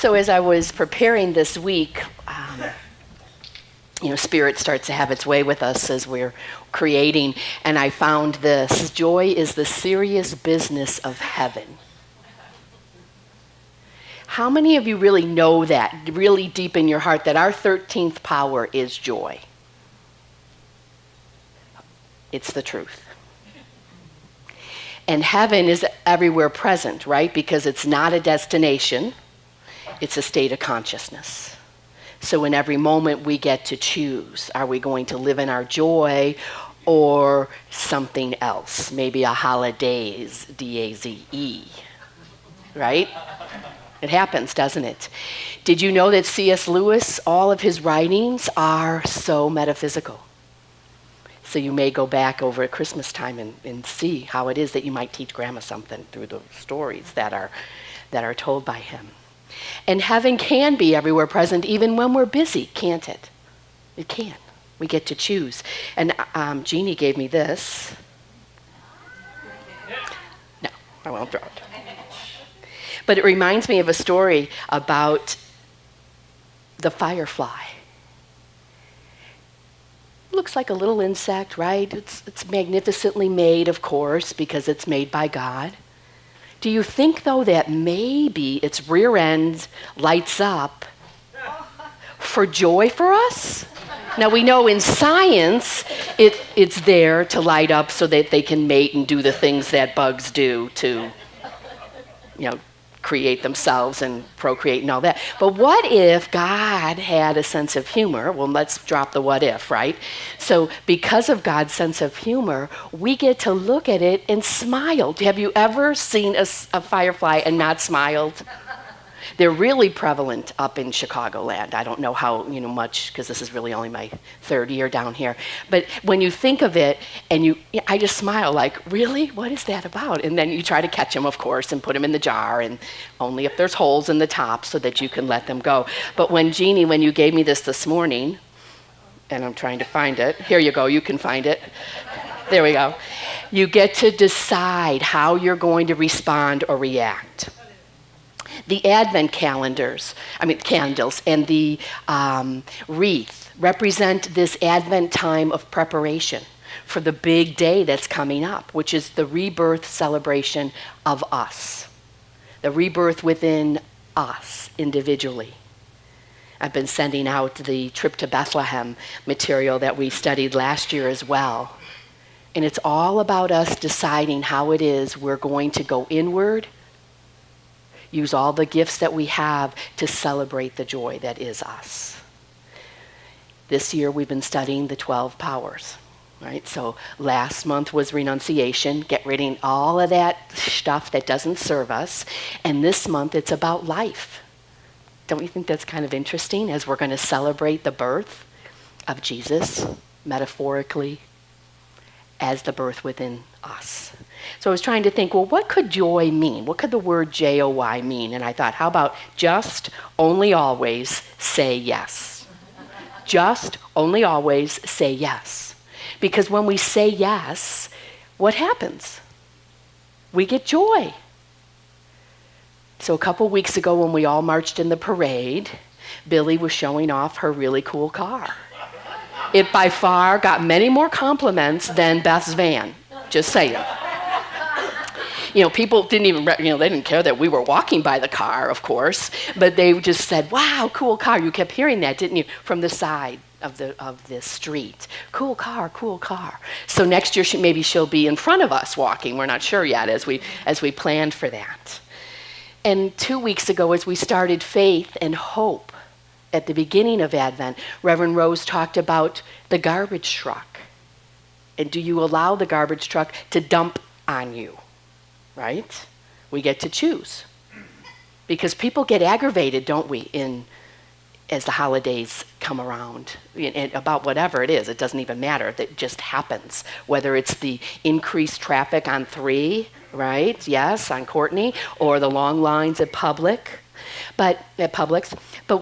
So as I was preparing this week, Spirit starts to have its way with us as we're creating, and I found this: joy is the serious business of heaven. How many of you really know that, really deep in your heart, that our 13th power is joy? It's the truth. And heaven is everywhere present, right? Because it's not a destination, it's a state of consciousness. So in every moment we get to choose. Are we going to live in our joy or something else? Maybe a holidaze, D-A-Z-E, right? It happens, doesn't it? Did you know that C.S. Lewis, all of his writings are so metaphysical? So you may go back over at Christmas time and see how it is that you might teach Grandma something through the stories that are told by him. And heaven can be everywhere present even when we're busy, can't it? It can. We get to choose. And Jeannie gave me this. No, I won't throw it. But it reminds me of a story about the firefly. Looks like a little insect, right? It's magnificently made, of course, because it's made by God. Do you think, though, that maybe its rear end lights up for joy for us? Now, we know in science it's there to light up so that they can mate and do the things that bugs do to, create themselves and procreate and all that. But what if God had a sense of humor? Well, let's drop the what if, right? So because of God's sense of humor, we get to look at it and smile. Have you ever seen a firefly and not smiled? They're really prevalent up in Chicagoland. I don't know how much, because this is really only my third year down here. But when you think of it, and I just smile like, really? What is that about? And then you try to catch them, of course, and put them in the jar, and only if there's holes in the top so that you can let them go. But when you gave me this morning, and I'm trying to find it. Here you go. You can find it. There we go. You get to decide how you're going to respond or react. The Advent candles, and the wreath represent this Advent time of preparation for the big day that's coming up, which is the rebirth celebration of us, the rebirth within us individually. I've been sending out the Trip to Bethlehem material that we studied last year as well. And it's all about us deciding how it is we're going to go inward, use all the gifts that we have to celebrate the joy that is us. This year we've been studying the 12 powers, right? So last month was renunciation, get rid of all of that stuff that doesn't serve us. And this month it's about life. Don't you think that's kind of interesting as we're going to celebrate the birth of Jesus, metaphorically, as the birth within us? So I was trying to think, well, what could joy mean? What could the word J-O-Y mean? And I thought, how about just, only, always say yes? Just, only, always say yes. Because when we say yes, what happens? We get joy. So a couple weeks ago when we all marched in the parade, Billy was showing off her really cool car. It by far got many more compliments than Beth's van, just saying. People didn't even, they didn't care that we were walking by the car, of course, but they just said, wow, cool car. You kept hearing that, didn't you, from the side of the street. Cool car, cool car. So next year, maybe she'll be in front of us walking. We're not sure yet as we planned for that. And 2 weeks ago, as we started Faith and Hope at the beginning of Advent, Reverend Rose talked about the garbage truck. And do you allow the garbage truck to dump on you? Right? We get to choose. Because people get aggravated, don't we, as the holidays come around, about whatever it is. It doesn't even matter. It just happens. Whether it's the increased traffic on 3, right? Yes, on Courtney, or the long lines at Publix. But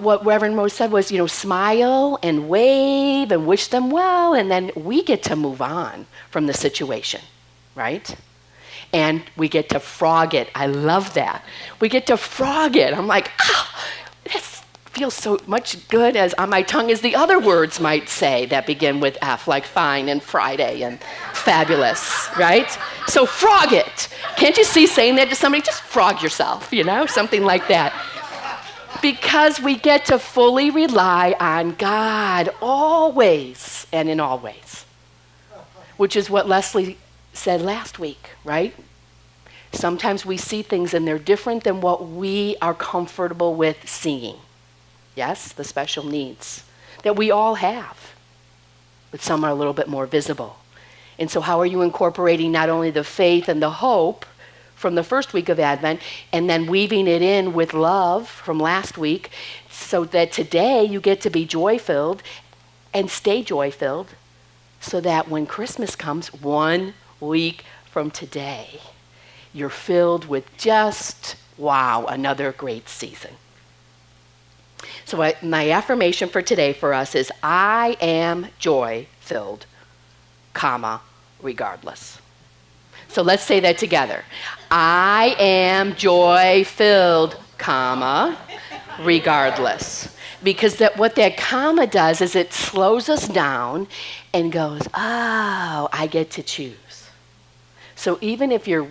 what Reverend Rose said was, smile and wave and wish them well, and then we get to move on from the situation, right? And we get to frog it. I love that. We get to frog it. I'm like, feel so much good as on my tongue as the other words might say that begin with F, like fine and Friday and fabulous, right? So frog it. Can't you see saying that to somebody? Just frog yourself, something like that. Because we get to fully rely on God always and in all ways, which is what Leslie said last week, right? Sometimes we see things and they're different than what we are comfortable with seeing. Yes, the special needs that we all have, but some are a little bit more visible. And so how are you incorporating not only the faith and the hope from the first week of Advent, and then weaving it in with love from last week, so that today you get to be joy-filled and stay joy-filled, so that when Christmas comes 1 week from today, you're filled with just, wow, another great season. So my affirmation for today for us is, I am joy-filled, regardless. So let's say that together. I am joy-filled, regardless. Because what that comma does is it slows us down and goes, oh, I get to choose. So even if your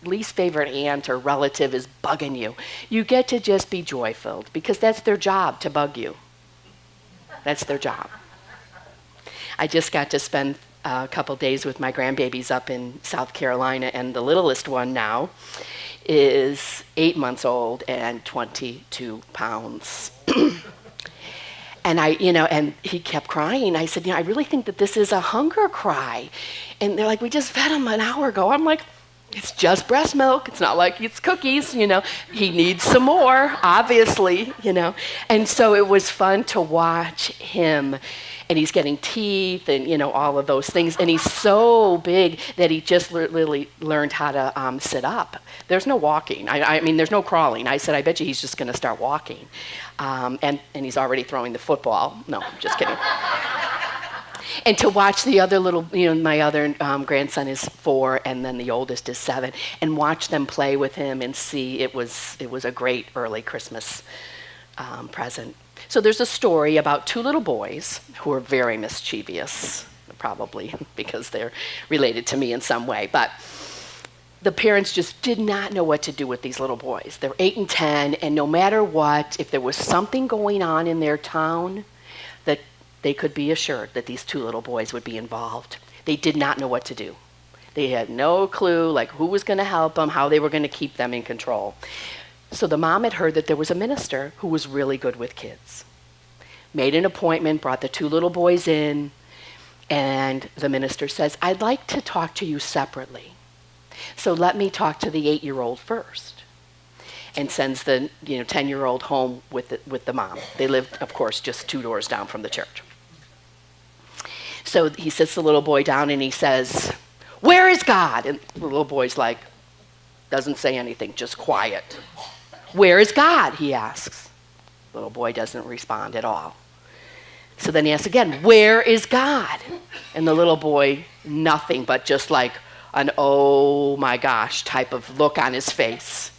least favorite aunt or relative is bugging you, you get to just be joy-filled, because that's their job, to bug you. That's their job. I just got to spend a couple days with my grandbabies up in South Carolina, and the littlest one now is 8 months old and 22 pounds. And and he kept crying. I said, I really think that this is a hunger cry. And they're like, we just fed him an hour ago. I'm like, it's just breast milk. It's not like it's cookies, He needs some more, obviously, And so it was fun to watch him. And he's getting teeth and, all of those things. And he's so big that he just literally learned how to sit up. There's no walking. I mean, there's no crawling. I said, I bet you he's just going to start walking. And he's already throwing the football. No, just kidding. And to watch the other little, my other grandson is 4, and then the oldest is 7, and watch them play with him and see it was a great early Christmas present. So there's a story about 2 little boys who are very mischievous, probably because they're related to me in some way. But the parents just did not know what to do with these little boys. They're 8 and 10, and no matter what, if there was something going on in their town, that they could be assured that these 2 little boys would be involved. They did not know what to do. They had no clue, who was going to help them, how they were going to keep them in control. So the mom had heard that there was a minister who was really good with kids. Made an appointment, brought the 2 little boys in, and the minister says, I'd like to talk to you separately. So let me talk to the 8-year-old first. And sends the 10-year-old home with the mom. They lived, of course, just 2 doors down from the church. So he sits the little boy down and he says, where is God? And the little boy's doesn't say anything, just quiet. Where is God? He asks. The little boy doesn't respond at all. So then he asks again, where is God? And the little boy, nothing but just an oh my gosh type of look on his face.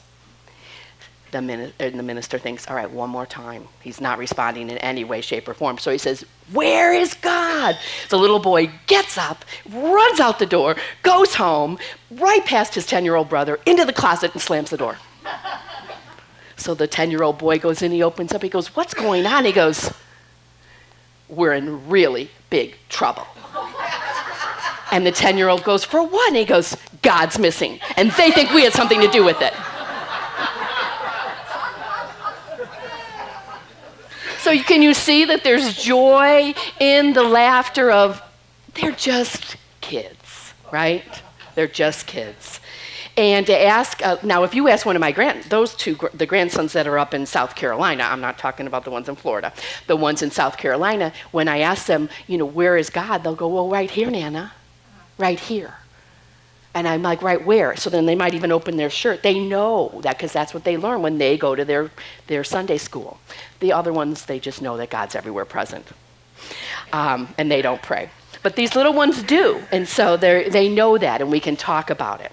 The minister thinks, all right, one more time. He's not responding in any way, shape, or form. So he says, where is God? The little boy gets up, runs out the door, goes home, right past his 10-year-old brother, into the closet and slams the door. So the 10-year-old boy goes in, he opens up, he goes, what's going on? He goes, we're in really big trouble. And the 10-year-old goes, for what? And he goes, God's missing. And they think we had something to do with it. So can you see that there's joy in the laughter of, they're just kids, right? They're just kids. And to ask, now if you ask one of my the grandsons that are up in South Carolina, I'm not talking about the ones in Florida, the ones in South Carolina, when I ask them, where is God? They'll go, well, right here, Nana, right here. And I'm like, right where? So then they might even open their shirt. They know that because that's what they learn when they go to their Sunday school. The other ones, they just know that God's everywhere present. And they don't pray. But these little ones do. And so they know that, and we can talk about it.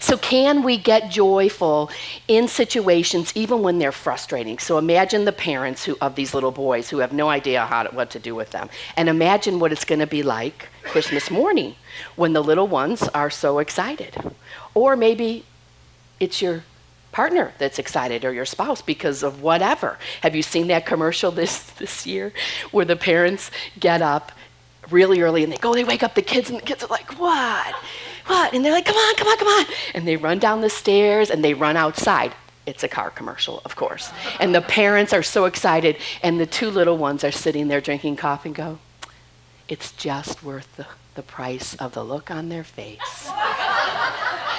So can we get joyful in situations even when they're frustrating? So imagine the parents of these little boys who have no idea what to do with them. And imagine what it's going to be like Christmas morning when the little ones are so excited. Or maybe it's your partner that's excited or your spouse because of whatever. Have you seen that commercial this year where the parents get up really early and they wake up the kids and the kids are like, what? And they're like, come on. And they run down the stairs and they run outside. It's a car commercial, of course. And the parents are so excited and the two little ones are sitting there drinking coffee and go, it's just worth the price of the look on their face.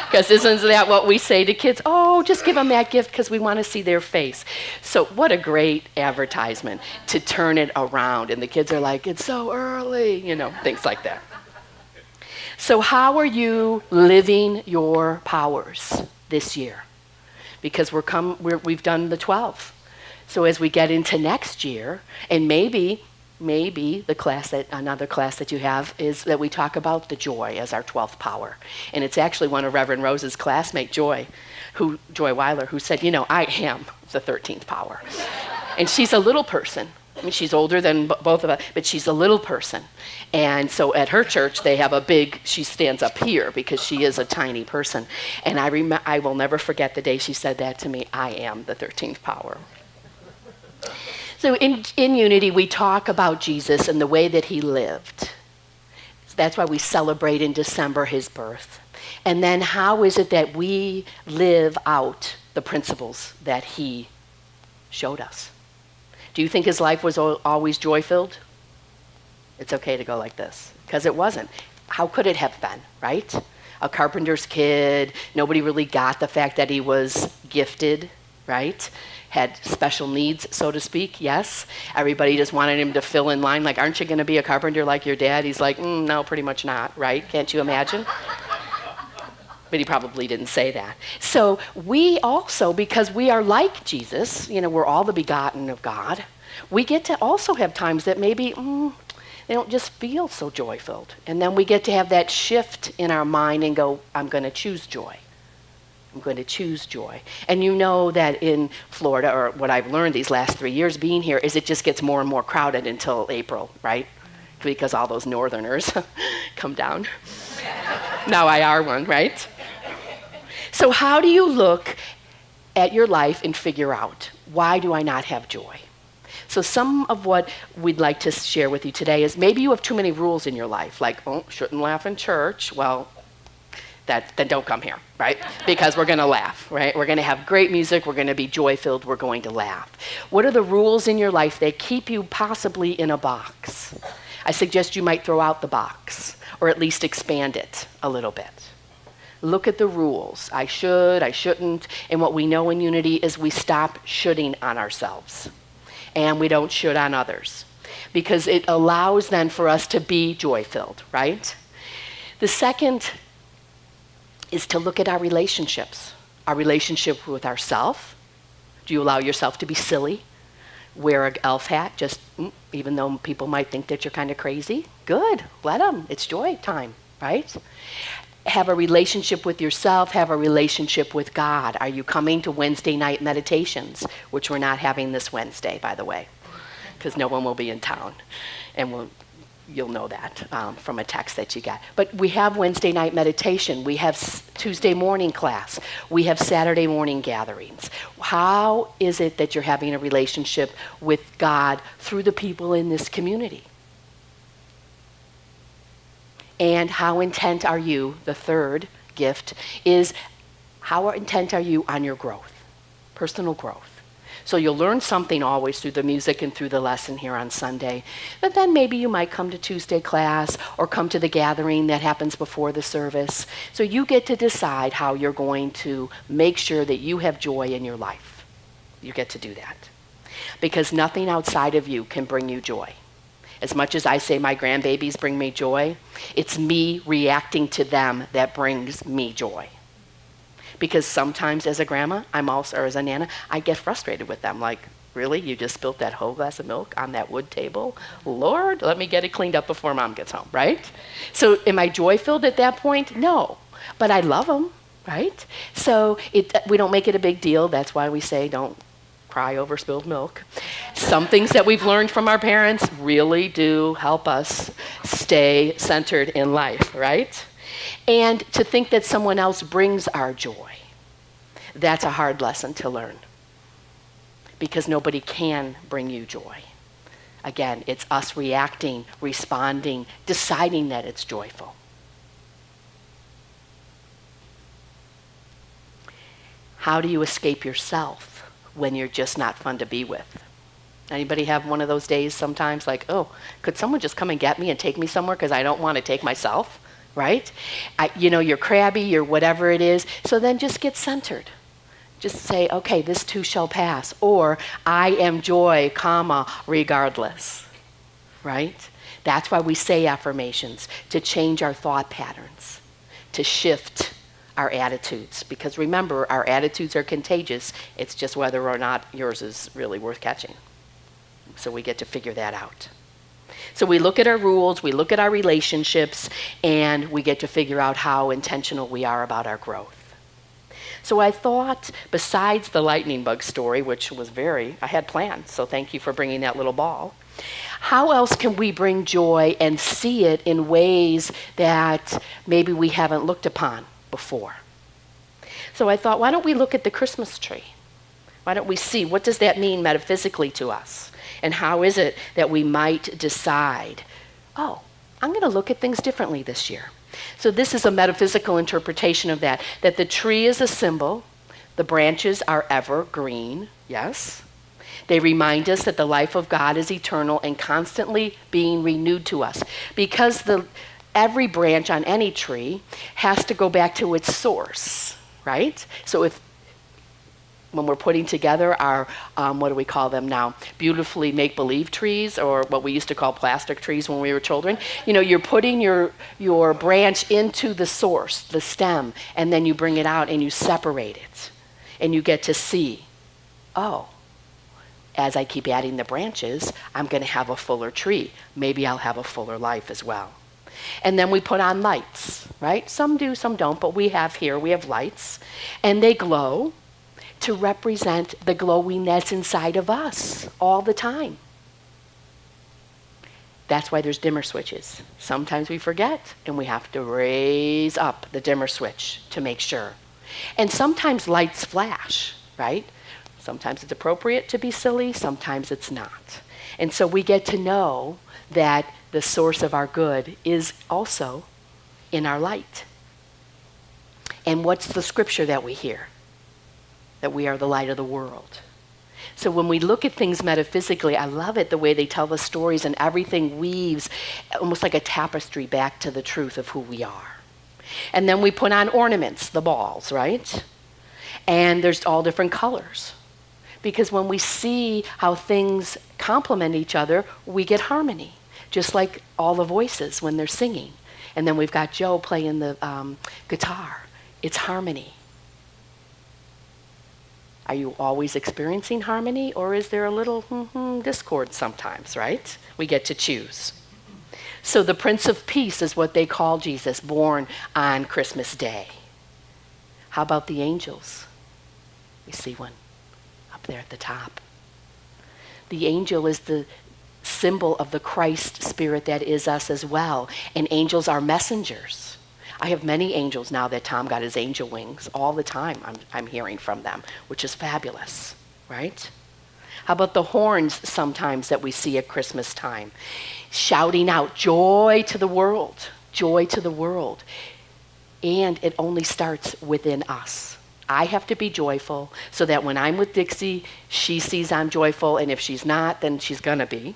Because isn't that what we say to kids? Oh, just give them that gift because we want to see their face. So what a great advertisement to turn it around. And the kids are like, it's so early, things like that. So how are you living your powers this year? Because we've done the 12. So as we get into next year, and maybe another class that you have is that we talk about the joy as our 12th power. And it's actually one of Reverend Rose's classmate, Joy Weiler, who said, I am the 13th power. And she's a little person. I mean, she's older than both of us, but she's a little person. And so at her church, they have she stands up here because she is a tiny person. And I will never forget the day she said that to me, I am the 13th power. So in Unity, we talk about Jesus and the way that he lived. That's why we celebrate in December his birth. And then how is it that we live out the principles that he showed us? Do you think his life was always joy-filled? It's okay to go like this, because it wasn't. How could it have been, right? A carpenter's kid, nobody really got the fact that he was gifted, right? Had special needs, so to speak, yes. Everybody just wanted him to fill in line, like, aren't you going to be a carpenter like your dad? He's like, no, pretty much not, right? Can't you imagine? But he probably didn't say that. So we also, because we are like Jesus, we're all the begotten of God, we get to also have times that maybe they don't just feel so joy-filled. And then we get to have that shift in our mind and go, I'm going to choose joy. I'm going to choose joy. And you know that in Florida, or what I've learned these last 3 years being here, is it just gets more and more crowded until April, right? Because all those northerners come down. Now I are one, right? So how do you look at your life and figure out, why do I not have joy? So some of what we'd like to share with you today is maybe you have too many rules in your life, like, shouldn't laugh in church. Well, then don't come here, right? Because we're going to laugh, right? We're going to have great music. We're going to be joy-filled. We're going to laugh. What are the rules in your life that keep you possibly in a box? I suggest you might throw out the box, or at least expand it a little bit. Look at the rules. I should, I shouldn't. And what we know in Unity is we stop shoulding on ourselves. And we don't should on others. Because it allows then for us to be joy-filled, right? The second is to look at our relationships. Our relationship with ourselves. Do you allow yourself to be silly? Wear an elf hat, just even though people might think that you're kind of crazy? Good, let them. It's joy time, right? Have a relationship with yourself, have a relationship with God. Are you coming to Wednesday night meditations, which we're not having this Wednesday, by the way, because no one will be in town, and you'll know that from a text that you got. But we have Wednesday night meditation. We have Tuesday morning class. We have Saturday morning gatherings. How is it that you're having a relationship with God through the people in this community? And how intent are you, the third gift, is how intent are you on your growth, personal growth? So you'll learn something always through the music and through the lesson here on Sunday. But then maybe you might come to Tuesday class or come to the gathering that happens before the service. So you get to decide how you're going to make sure that you have joy in your life. You get to do that. Because nothing outside of you can bring you joy. As much as I say my grandbabies bring me joy, it's me reacting to them that brings me joy. Because sometimes as a grandma, or as a nana, I get frustrated with them. Like, really? You just spilled that whole glass of milk on that wood table? Lord, let me get it cleaned up before Mom gets home, right? So am I joy-filled at that point? No. But I love them. right? So we don't make it a big deal. That's why we say don't cry over spilled milk. Some things that we've learned from our parents really do help us stay centered in life, right? And to think that someone else brings our joy, that's a hard lesson to learn, because nobody can bring you joy. Again, it's us reacting, responding, deciding that it's joyful. How do you escape yourself when you're just not fun to be with? Anybody have one of those days sometimes like, oh, could someone just come and get me and take me somewhere because I don't want to take myself, right? You're crabby, you're whatever it is. So then just get centered. Just say, okay, this too shall pass. Or I am joy, regardless, right? That's why we say affirmations, to change our thought patterns, to shift our attitudes. Because remember, our attitudes are contagious. It's just whether or not yours is really worth catching. So we get to figure that out. So we look at our rules, we look at our relationships, and we get to figure out how intentional we are about our growth. So I thought, besides the lightning bug story, which was I had planned, so thank you for bringing that little ball. How else can we bring joy and see it in ways that maybe we haven't looked upon before? So I thought, why don't we look at the Christmas tree? Why don't we see, what does that mean metaphysically to us? And how is it that we might decide, oh, I'm going to look at things differently this year. So this is a metaphysical interpretation of that the tree is a symbol, the branches are evergreen, yes. They remind us that the life of God is eternal and constantly being renewed to us. Because every branch on any tree has to go back to its source, right? So when we're putting together our, what do we call them now? Beautifully make-believe trees, or what we used to call plastic trees when we were children. You're putting your branch into the source, the stem, and then you bring it out and you separate it. And you get to see, oh, as I keep adding the branches, I'm going to have a fuller tree. Maybe I'll have a fuller life as well. And then we put on lights, right? Some do, some don't, but we have lights, and they glow to represent the glowing that's inside of us all the time. That's why there's dimmer switches. Sometimes we forget, and we have to raise up the dimmer switch to make sure. And sometimes lights flash, right? Sometimes it's appropriate to be silly, sometimes it's not. And so we get to know that the source of our good is also in our light. And what's the scripture that we hear? That we are the light of the world. So when we look at things metaphysically, I love it the way they tell the stories, and everything weaves almost like a tapestry back to the truth of who we are. And then we put on ornaments, the balls, right? And there's all different colors. Because when we see how things complement each other, we get harmony. Just like all the voices when they're singing. And then we've got Joe playing the guitar. It's harmony. Are you always experiencing harmony, or is there a little discord sometimes, right? We get to choose. So the Prince of Peace is what they call Jesus, born on Christmas Day. How about the angels? We see one up there at the top. The angel is the symbol of the Christ spirit that is us as well, and angels are messengers. I have many angels now that Tom got his angel wings all the time. I'm hearing from them, which is fabulous, right? How about the horns sometimes that we see at Christmas time? Shouting out, joy to the world, joy to the world. And it only starts within us. I have to be joyful so that when I'm with Dixie, she sees I'm joyful, and if she's not, then she's gonna be.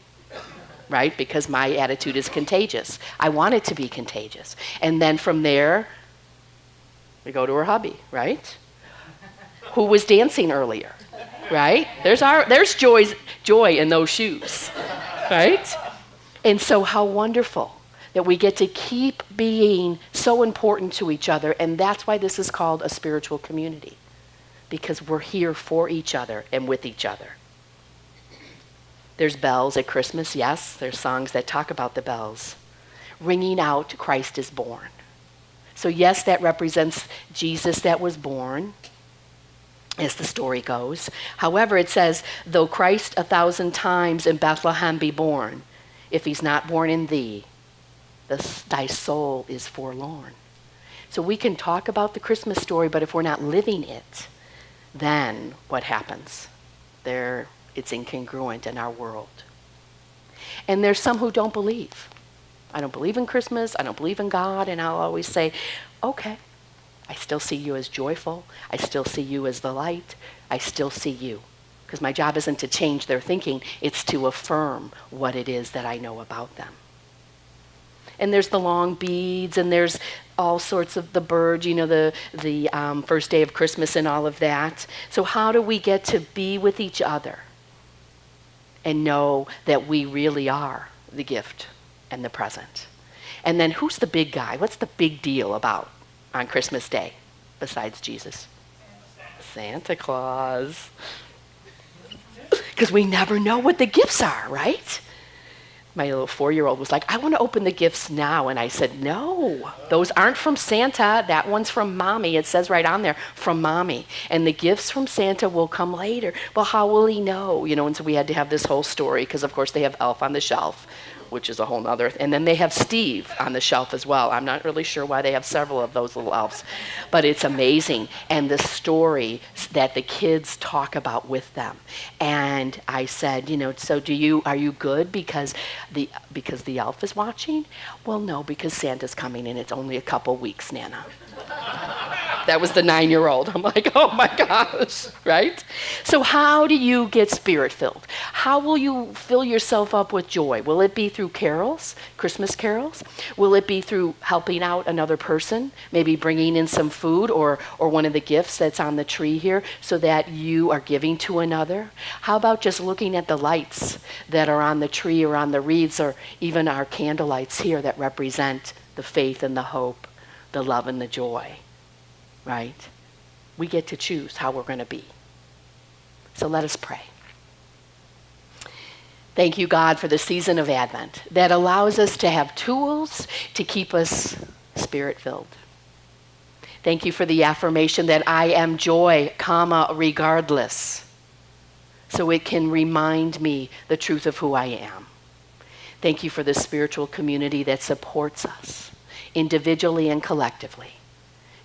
Right? Because my attitude is contagious. I want it to be contagious. And then from there, we go to her hubby, right? Who was dancing earlier, right? There's joy in those shoes, right? And so how wonderful that we get to keep being so important to each other, and that's why this is called a spiritual community, because we're here for each other and with each other. There's bells at Christmas, yes. There's songs that talk about the bells. Ringing out, Christ is born. So yes, that represents Jesus that was born, as the story goes. However, it says, though Christ 1,000 times in Bethlehem be born, if he's not born in thee, thy soul is forlorn. So we can talk about the Christmas story, but if we're not living it, then what happens? It's incongruent in our world. And there's some who don't believe. I don't believe in Christmas, I don't believe in God, and I'll always say, okay, I still see you as joyful, I still see you as the light, I still see you. Because my job isn't to change their thinking, it's to affirm what it is that I know about them. And there's the long beads, and there's all sorts of the birds, the first day of Christmas and all of that. So how do we get to be with each other and know that we really are the gift and the present? And then who's the big guy? What's the big deal about on Christmas Day besides Jesus? Santa Claus. Because we never know what the gifts are, right? My little 4-year-old was like, I want to open the gifts now. And I said, no, those aren't from Santa. That one's from Mommy. It says right on there, from Mommy. And the gifts from Santa will come later. Well, how will he know? And so we had to have this whole story because, of course, they have Elf on the Shelf, which is a whole nother. And then they have Steve on the shelf as well. I'm not really sure why they have several of those little elves. But it's amazing. And the story that the kids talk about with them. And I said, so are you good because the elf is watching? Well, no, because Santa's coming and it's only a couple weeks, Nana. That was the 9-year-old. I'm like, oh my gosh, right? So how do you get spirit-filled? How will you fill yourself up with joy? Will it be through carols, Christmas carols? Will it be through helping out another person, maybe bringing in some food or one of the gifts that's on the tree here so that you are giving to another? How about just looking at the lights that are on the tree or on the wreaths or even our candle lights here that represent the faith and the hope, the love and the joy? Right? We get to choose how we're going to be. So let us pray. Thank you, God, for the season of Advent that allows us to have tools to keep us spirit-filled. Thank you for the affirmation that I am joy, regardless. So it can remind me the truth of who I am. Thank you for the spiritual community that supports us individually and collectively,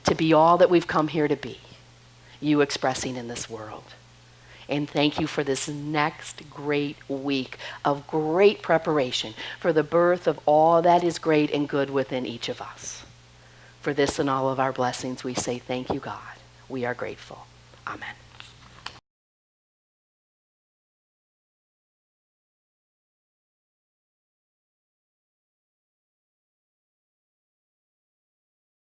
to be all that we've come here to be, you expressing in this world. And thank you for this next great week of great preparation for the birth of all that is great and good within each of us. For this and all of our blessings, we say thank you, God. We are grateful. Amen.